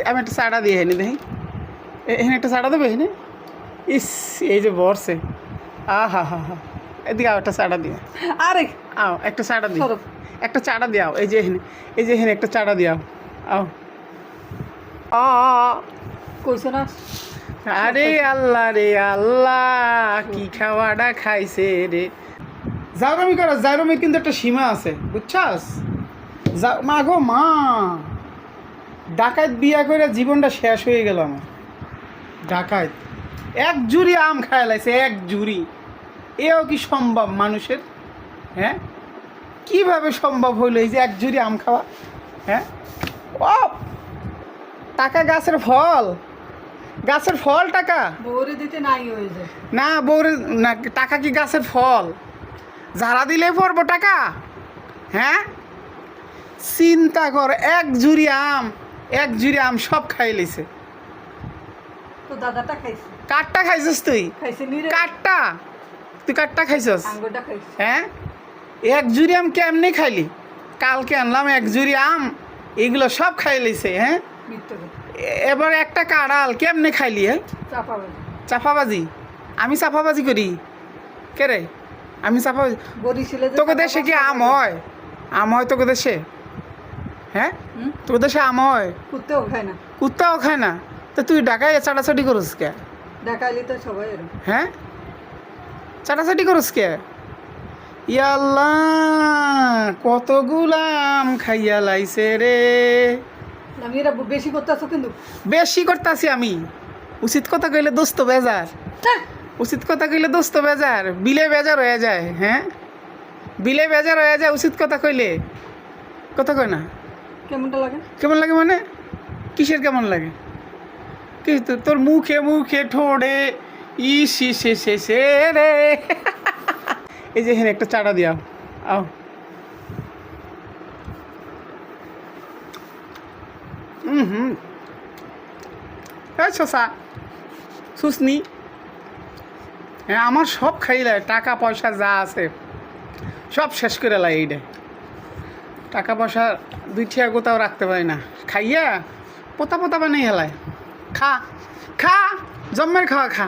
আমি একটা চাটা দিয়ে হেনি দেখি এখানে একটা চাটা দেবে এখানে ইস এই যে বরছে হা এদিকে আও একটা চাটা দিয়ে আরে আও একটা চাটা দিয়ে সরব। একটা চাটা দিয়াও এই যে এখানে একটা চাটা দিয়াও আও আ কইছে না আরে আল্লাহ রে আল্লাহ কি খাওয়াটা খাইছে রে জারমি করো জারমির কিন্তু একটা সীমা আছে বুঝছাস মা গো মা ডাকাত বিয়া করে জীবনটা শেষ হয়ে গেল আমার ডাকাত এক জুড়ি আম খায় লাইছে এক জুড়ি এও কি সম্ভব মানুষের হ্যাঁ কিভাবে সম্ভব হইলো এই যে এক জুড়ি আম খাওয়া হ্যাঁ ও টাকা গাছের ফল টাকা বউরে দিতে নাই হয়ে যায় না বউরে না টাকা কি গাছের ফল যারা দিলে পড়বো টাকা হ্যাঁ চিন্তা কর এক জুড়ি আম সব খাই লিছে তো দাদাটা খাইছে কাঠটা খাইছিস তুই খাইছে নিরে তুই কাঠটা খাইছিস আঙ্গুরটা খাইছে হ্যাঁ এক জুড়ি আম কেমনে খাইলি কালকে আনলাম এক জুড়ি আম এগুলো সব খাই লিছে হ্যাঁ মিথ্যে কথা। এবার একটা কাঁড়াল কেমনে খাইলি হ্যাঁ চাপাবাজি চাপাবাজি আমি চাপাবাজি করি কে রে আমি চাপাবাজি বরিশালে যে তোকে দেশে কি আম হয় তোকে দেশে হ্যাঁ হুম? তোকে দেশে আম হয় কুত্তেও খায় না কুত্তাও খায় না তো তুই ঢাকায় চাটাচাটি করস কে দেখাইলে তো সবাই এরকম হ্যাঁ চাটাচাটি করস কে ইয়াল্লাহ কতগুলা আম খাইয়া লাইছে রে আমি এরা বেশি করতেছো কিন্তু বেশি করতাছি আমি উচিত কথা কইলে দোস্ত বেজার উচিত কথা কইলে দোস্ত বেজার বিলে বেজার হয়ে যায় হ্যাঁ বিলে বেজার হয়ে যায় উচিত কথা কইলে কথা কয় না কেমনটা লাগে কেমন লাগে মানে কিসের কেমন লাগে কি তোর মুখে ঠোঁড়ে সে রে এই যে এখানে একটা চাটা দিয়াও আও শশা সুসনি হ্যাঁ আমার সব খাইলে টাকা পয়সা যা আছে সব শেষ করে লাই এইটা টাকা পয়সা দুই ঠিয়া কোথাও রাখতে পারি না খাইয়া পোতা বানাই হেলায় খা জম্মের খাওয়া খা